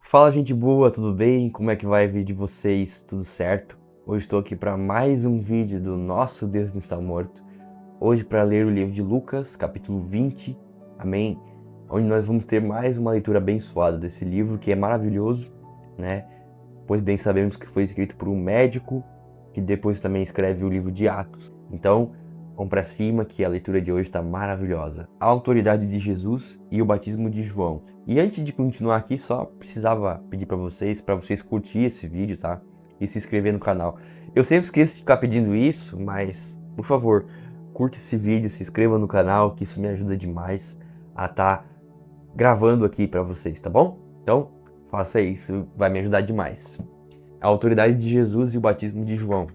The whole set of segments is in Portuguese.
Fala, gente boa, tudo bem? Como é que vai a vida de vocês? Tudo certo? Hoje estou aqui para mais um vídeo do Nosso Deus Não Está Morto. Hoje para ler o livro de Lucas, capítulo 20, amém? Onde nós vamos ter mais uma leitura abençoada desse livro que é maravilhoso, né? Pois bem sabemos que foi escrito por um médico que depois também escreve o livro de Atos. Então, vamos para cima que a leitura de hoje está maravilhosa. A autoridade de Jesus e o batismo de João. E antes de continuar aqui, só precisava pedir para vocês curtir esse vídeo, tá? E se inscrever no canal. Eu sempre esqueço de ficar pedindo isso, mas, por favor, curta esse vídeo, se inscreva no canal, que isso me ajuda demais a estar gravando aqui para vocês, tá bom? Então, faça isso, vai me ajudar demais. A autoridade de Jesus e o batismo de João.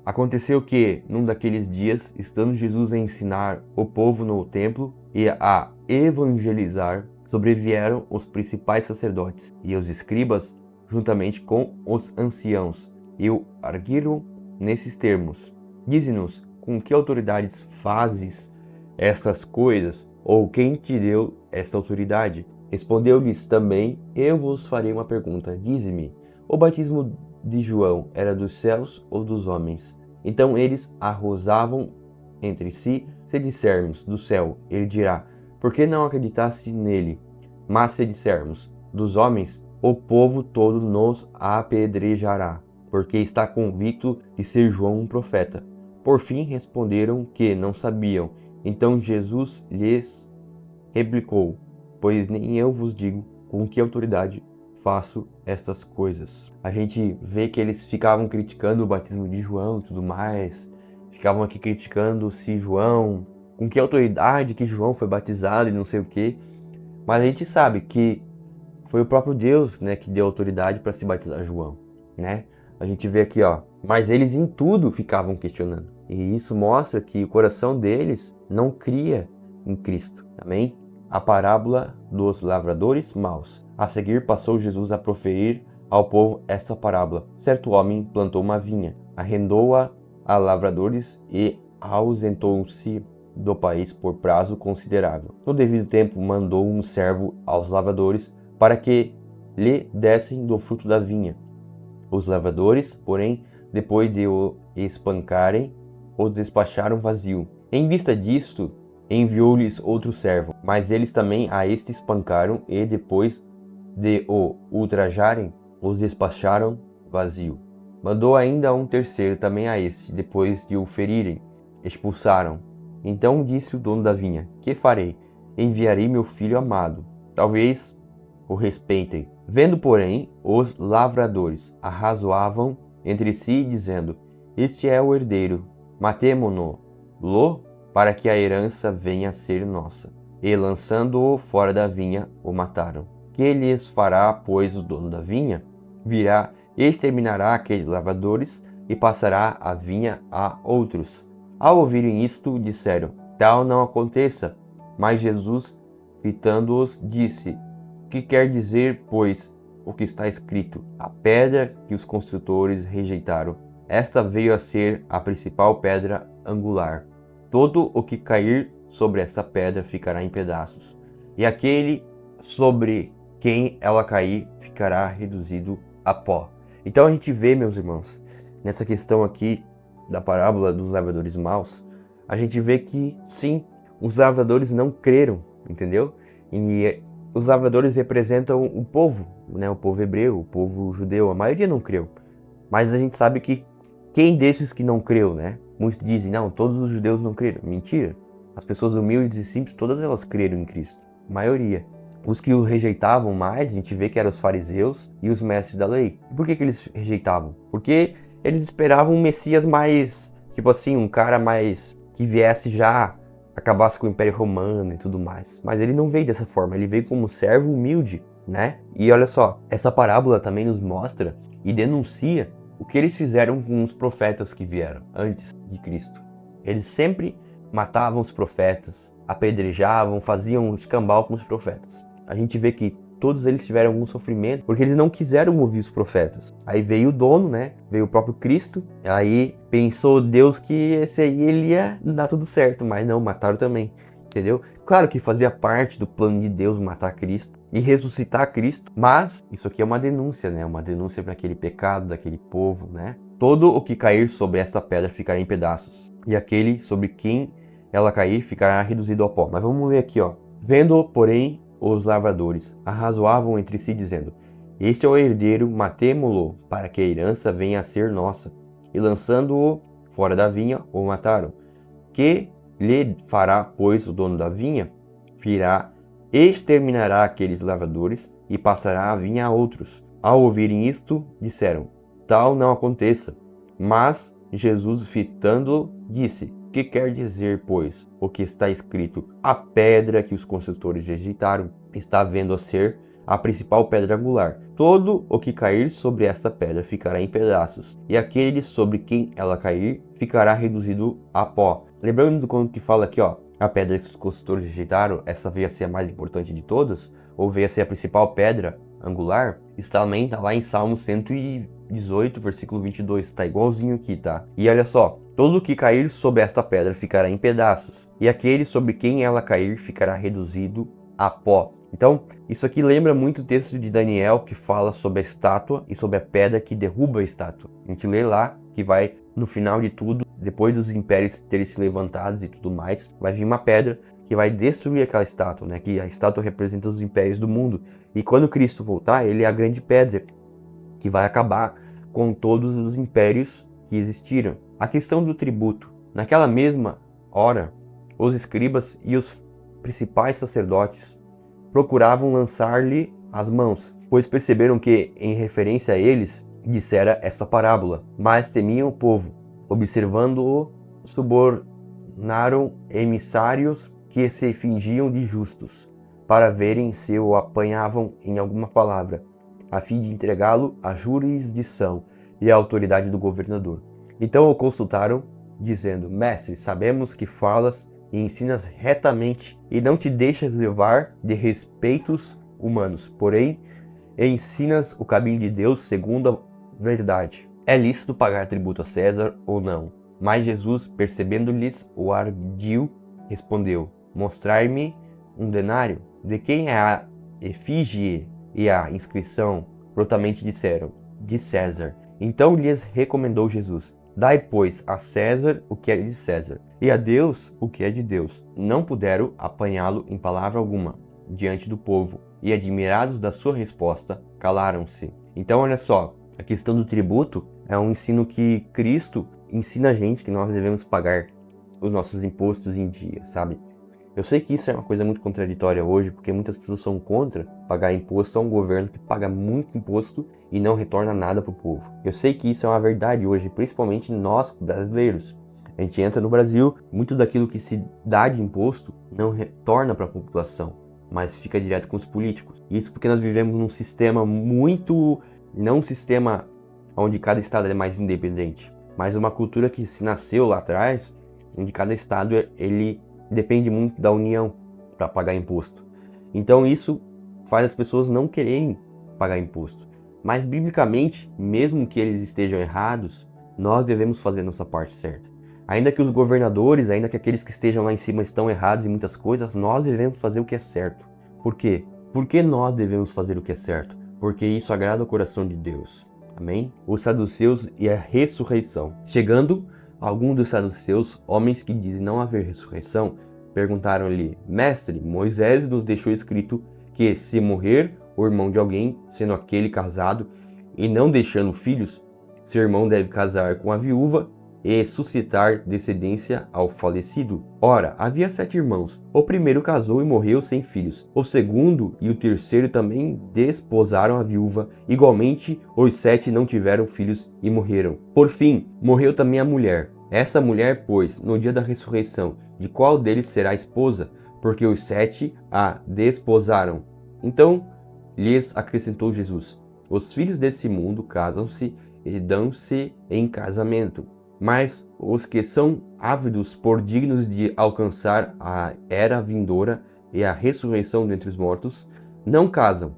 Aconteceu que, num daqueles dias, estando Jesus a ensinar o povo no templo e a evangelizar, sobrevieram os principais sacerdotes e os escribas, juntamente com os anciãos, e o arguiram nesses termos: Dize-nos, com que autoridades fazes estas coisas, ou quem te deu esta autoridade? Respondeu-lhes também: Eu vos farei uma pergunta. Dize-me, o batismo de João era dos céus ou dos homens? Então eles arrosavam entre si. Se dissermos do céu, ele dirá: por que não acreditaste nele? Mas se dissermos dos homens, o povo todo nos apedrejará, porque está convicto de ser João um profeta. Por fim responderam que não sabiam. Então Jesus lhes replicou: pois nem eu vos digo com que autoridade faço estas coisas. A gente vê que eles ficavam criticando o batismo de João e tudo mais, ficavam aqui criticando se João, com que autoridade que João foi batizado e não sei o que, mas a gente sabe que foi o próprio Deus, né, que deu autoridade para se batizar João, né? A gente vê aqui, ó, mas eles em tudo ficavam questionando, e isso mostra que o coração deles não cria em Cristo, amém? A parábola dos lavradores maus. A seguir passou Jesus a proferir ao povo esta parábola. Certo homem plantou uma vinha, arrendou-a a lavradores e ausentou-se do país por prazo considerável. No devido tempo mandou um servo aos lavradores para que lhe dessem do fruto da vinha. Os lavradores, porém, depois de o espancarem, o despacharam vazio. Em vista disto, enviou-lhes outro servo, mas eles também a este espancaram e depois de o ultrajarem, os despacharam vazio. Mandou ainda um terceiro também a este, depois de o ferirem, expulsaram. Então disse o dono da vinha: que farei? Enviarei meu filho amado. Talvez o respeitem. Vendo, porém, os lavradores arrazoavam entre si, dizendo: este é o herdeiro, matemo-no-lo, para que a herança venha a ser nossa. E lançando-o fora da vinha, o mataram. Que lhes fará, pois, o dono da vinha? Virá, exterminará aqueles lavradores e passará a vinha a outros. Ao ouvirem isto, disseram: tal não aconteça. Mas Jesus, fitando-os, disse: que quer dizer, pois, o que está escrito? A pedra que os construtores rejeitaram, esta veio a ser a principal pedra angular. Todo o que cair sobre esta pedra ficará em pedaços, e aquele sobre quem ela cair ficará reduzido a pó. Então a gente vê, meus irmãos, nessa questão aqui da parábola dos lavradores maus, a gente vê que sim, os lavradores não creram, entendeu? E os lavradores representam o povo, né? O povo hebreu, o povo judeu, a maioria não creu. Mas a gente sabe que quem desses que não creu, né? Muitos dizem: não, todos os judeus não creram. Mentira. As pessoas humildes e simples, todas elas creram em Cristo. A maioria. Os que o rejeitavam mais, a gente vê que eram os fariseus e os mestres da lei. E por que eles rejeitavam? Porque eles esperavam um Messias mais, tipo assim, um cara mais que viesse já, acabasse com o Império Romano e tudo mais. Mas ele não veio dessa forma, ele veio como servo humilde, né? E olha só, essa parábola também nos mostra e denuncia o que eles fizeram com os profetas que vieram antes de Cristo. Eles sempre matavam os profetas, apedrejavam, faziam escambau com os profetas. A gente vê que todos eles tiveram algum sofrimento porque eles não quiseram ouvir os profetas. Aí veio o dono, né? Veio o próprio Cristo. Aí pensou Deus que esse aí ele ia dar tudo certo, mas não, mataram também. Entendeu? Claro que fazia parte do plano de Deus matar Cristo, e ressuscitar Cristo. Mas isso aqui é uma denúncia, né? Uma denúncia para aquele pecado daquele povo, né? Todo o que cair sobre esta pedra ficará em pedaços, e aquele sobre quem ela cair ficará reduzido ao pó. Mas vamos ler aqui, ó. Vendo, porém, os lavradores arrazoavam entre si, dizendo: Este é o herdeiro, matemo-lo, para que a herança venha a ser nossa. E lançando-o fora da vinha, o mataram. Que lhe fará, pois, o dono da vinha? Virá, exterminará aqueles lavradores e passará a vinha a outros. Ao ouvirem isto, disseram: Tal não aconteça. Mas Jesus, fitando, disse: Que quer dizer, pois, o que está escrito? A pedra que os construtores rejeitaram está vendo a ser a principal pedra angular. Todo o que cair sobre esta pedra ficará em pedaços, e aquele sobre quem ela cair ficará reduzido a pó. Lembrando quando que fala aqui, ó, a pedra que os construtores rejeitaram, essa veio a ser a mais importante de todas, ou veio a ser a principal pedra angular, está também tá lá em Salmo 118, versículo 22, tá igualzinho aqui, tá? E olha só, todo que cair sobre esta pedra ficará em pedaços, e aquele sobre quem ela cair ficará reduzido a pó. Então, isso aqui lembra muito o texto de Daniel, que fala sobre a estátua e sobre a pedra que derruba a estátua. A gente lê lá que vai, no final de tudo, depois dos impérios terem se levantado e tudo mais, vai vir uma pedra que vai destruir aquela estátua, né? Que a estátua representa os impérios do mundo. E quando Cristo voltar, ele é a grande pedra que vai acabar com todos os impérios que existiram. A questão do tributo. Naquela mesma hora, os escribas e os principais sacerdotes procuravam lançar-lhe as mãos, pois perceberam que, em referência a eles, dissera essa parábola. Mas temiam o povo. Observando-o, subornaram emissários que se fingiam de justos, para verem se o apanhavam em alguma palavra, a fim de entregá-lo à jurisdição e à autoridade do governador. Então o consultaram, dizendo: Mestre, sabemos que falas e ensinas retamente, e não te deixas levar de respeitos humanos, porém ensinas o caminho de Deus segundo a verdade. É lícito pagar tributo a César ou não? Mas Jesus, percebendo-lhes o ardil, respondeu: Mostrai-me um denário. De quem é a efígie e a inscrição? Prontamente disseram: De César. Então lhes recomendou Jesus: Dai, pois, a César o que é de César, e a Deus o que é de Deus. Não puderam apanhá-lo em palavra alguma diante do povo, e admirados da sua resposta, calaram-se. Então, olha só, a questão do tributo é um ensino que Cristo ensina a gente que nós devemos pagar os nossos impostos em dia, sabe? Eu sei que isso é uma coisa muito contraditória hoje, porque muitas pessoas são contra pagar imposto a um governo que paga muito imposto e não retorna nada para o povo. Eu sei que isso é uma verdade hoje, principalmente nós brasileiros. A gente entra no Brasil, muito daquilo que se dá de imposto não retorna para a população, mas fica direto com os políticos. Isso porque nós vivemos num sistema não um sistema onde cada estado é mais independente, mas uma cultura que se nasceu lá atrás, onde cada estado ele depende muito da União para pagar imposto. Então isso faz as pessoas não quererem pagar imposto. Mas biblicamente, mesmo que eles estejam errados, nós devemos fazer a nossa parte certa. Ainda que os governadores, ainda que aqueles que estejam lá em cima estão errados em muitas coisas, nós devemos fazer o que é certo. Por quê? Por que nós devemos fazer o que é certo? Porque isso agrada o coração de Deus. Amém? Os saduceus e a ressurreição. Chegando alguns dos saduceus, homens que dizem não haver ressurreição, perguntaram-lhe: Mestre, Moisés nos deixou escrito que se morrer o irmão de alguém, sendo aquele casado e não deixando filhos, seu irmão deve casar com a viúva e suscitar descendência ao falecido. Ora, havia 7 irmãos. O primeiro casou e morreu sem filhos. O segundo e o terceiro também desposaram a viúva. Igualmente, os 7 não tiveram filhos e morreram. Por fim, morreu também a mulher. Essa mulher, pois, no dia da ressurreição, de qual deles será esposa? Porque os 7 a desposaram. Então, lhes acrescentou Jesus: Os filhos desse mundo casam-se e dão-se em casamento. Mas os que são ávidos por dignos de alcançar a era vindoura e a ressurreição dentre os mortos, não casam,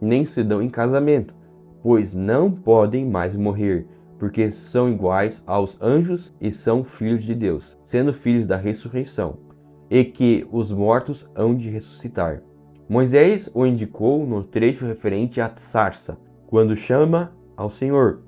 nem se dão em casamento, pois não podem mais morrer, porque são iguais aos anjos e são filhos de Deus, sendo filhos da ressurreição, e que os mortos hão de ressuscitar. Moisés o indicou no trecho referente à sarça, quando chama ao Senhor,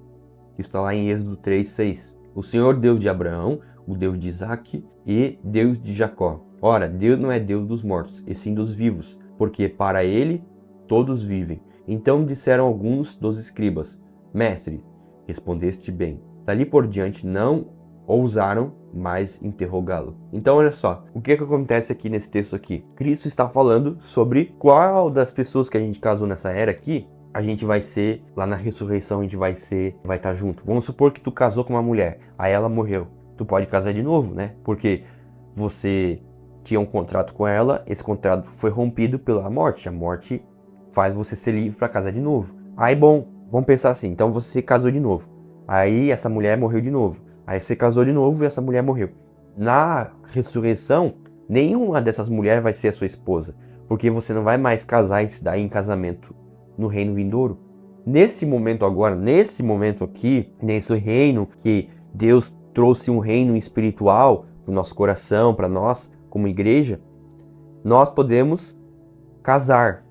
que está lá em Êxodo 3:6. O Senhor, Deus de Abraão, o Deus de Isaque e Deus de Jacó. Ora, Deus não é Deus dos mortos, e sim dos vivos, porque para ele todos vivem. Então disseram alguns dos escribas: Mestre, respondeste bem. Dali por diante não ousaram mais interrogá-lo. Então olha só, o que acontece aqui nesse texto aqui? Cristo está falando sobre qual das pessoas que a gente casou nessa era aqui a gente vai ser, lá na ressurreição a gente vai estar junto. Vamos supor que tu casou com uma mulher, aí ela morreu. Tu pode casar de novo, né? Porque você tinha um contrato com ela, esse contrato foi rompido pela morte. A morte faz você ser livre para casar de novo. Aí, bom, vamos pensar assim, então você casou de novo. Aí essa mulher morreu de novo. Aí você casou de novo e essa mulher morreu. Na ressurreição, nenhuma dessas mulheres vai ser a sua esposa, porque você não vai mais casar e se dar em casamento no reino vindouro. Nesse momento agora, nesse momento aqui, nesse reino que Deus trouxe um reino espiritual para o nosso coração, para nós como igreja, nós podemos casar,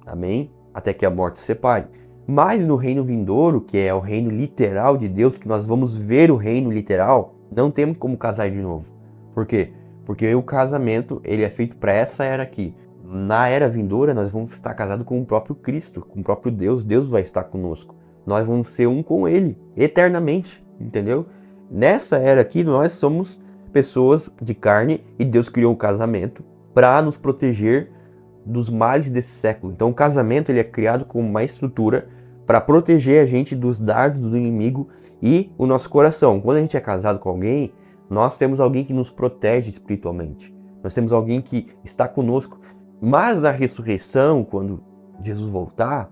amém? Até que a morte separe. Mas no reino vindouro, que é o reino literal de Deus, que nós vamos ver o reino literal, não temos como casar de novo. Por quê? Porque o casamento ele é feito para essa era aqui. Na era vindoura, nós vamos estar casados com o próprio Cristo, com o próprio Deus. Deus vai estar conosco. Nós vamos ser um com Ele, eternamente, entendeu? Nessa era aqui, nós somos pessoas de carne e Deus criou o casamento para nos proteger dos males desse século. Então o casamento ele é criado como uma estrutura para proteger a gente dos dardos do inimigo e o nosso coração. Quando a gente é casado com alguém, nós temos alguém que nos protege espiritualmente. Nós temos alguém que está conosco. Mas na ressurreição, quando Jesus voltar,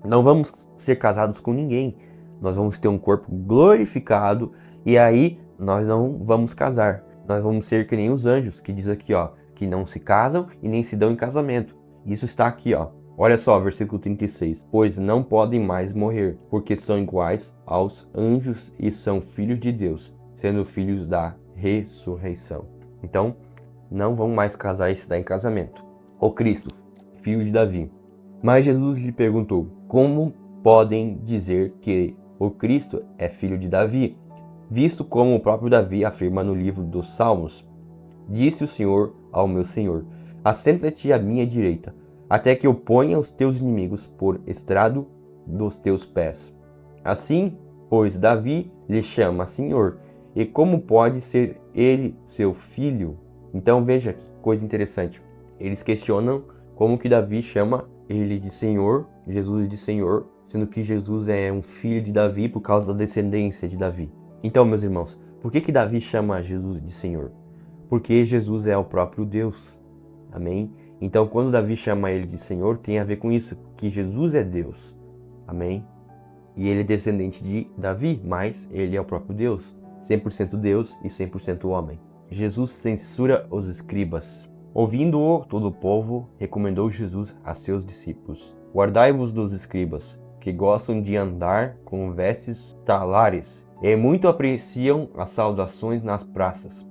não vamos ser casados com ninguém. Nós vamos ter um corpo glorificado e aí nós não vamos casar. Nós vamos ser que nem os anjos, que diz aqui, ó, que não se casam e nem se dão em casamento. Isso está aqui, ó. Olha só, versículo 36. Pois não podem mais morrer, porque são iguais aos anjos e são filhos de Deus, sendo filhos da ressurreição. Então, não vão mais casar e se dar em casamento. O Cristo, filho de Davi. Mas Jesus lhe perguntou: como podem dizer que o Cristo é filho de Davi, visto como o próprio Davi afirma no livro dos Salmos? Disse o Senhor ao meu Senhor: assenta-te à minha direita, até que eu ponha os teus inimigos por estrado dos teus pés. Assim, pois Davi lhe chama Senhor, e como pode ser ele seu filho? Então veja que coisa interessante. Eles questionam como que Davi chama ele de Senhor, Jesus de Senhor, sendo que Jesus é um filho de Davi por causa da descendência de Davi. Então, meus irmãos, por que Davi chama Jesus de Senhor? Porque Jesus é o próprio Deus. Amém? Então, quando Davi chama ele de Senhor, tem a ver com isso, que Jesus é Deus. Amém? E ele é descendente de Davi, mas ele é o próprio Deus. 100% Deus e 100% homem. Jesus censura os escribas. Ouvindo-o, todo o povo recomendou Jesus a seus discípulos: guardai-vos dos escribas, que gostam de andar com vestes talares, e muito apreciam as saudações nas praças,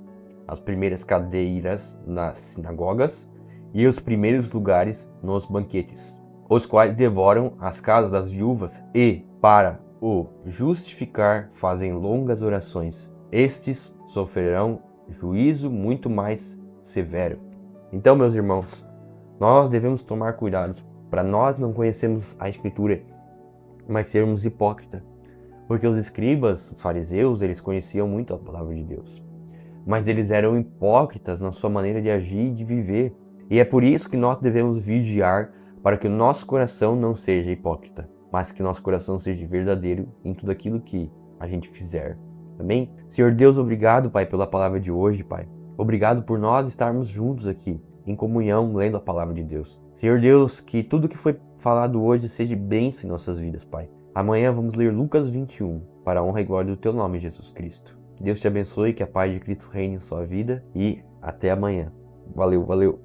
as primeiras cadeiras nas sinagogas e os primeiros lugares nos banquetes, os quais devoram as casas das viúvas e, para o justificar, fazem longas orações. Estes sofrerão juízo muito mais severo. Então, meus irmãos, nós devemos tomar cuidado para nós não conhecermos a Escritura, mas sermos hipócritas. Porque os escribas, os fariseus, eles conheciam muito a palavra de Deus. Mas eles eram hipócritas na sua maneira de agir e de viver. E é por isso que nós devemos vigiar para que o nosso coração não seja hipócrita, mas que o nosso coração seja verdadeiro em tudo aquilo que a gente fizer. Amém? Senhor Deus, obrigado, Pai, pela palavra de hoje, Pai. Obrigado por nós estarmos juntos aqui, em comunhão, lendo a palavra de Deus. Senhor Deus, que tudo que foi falado hoje seja bênção em nossas vidas, Pai. Amanhã vamos ler Lucas 21, para a honra e glória do Teu nome, Jesus Cristo. Que Deus te abençoe, que a paz de Cristo reine em sua vida e até amanhã. Valeu, valeu!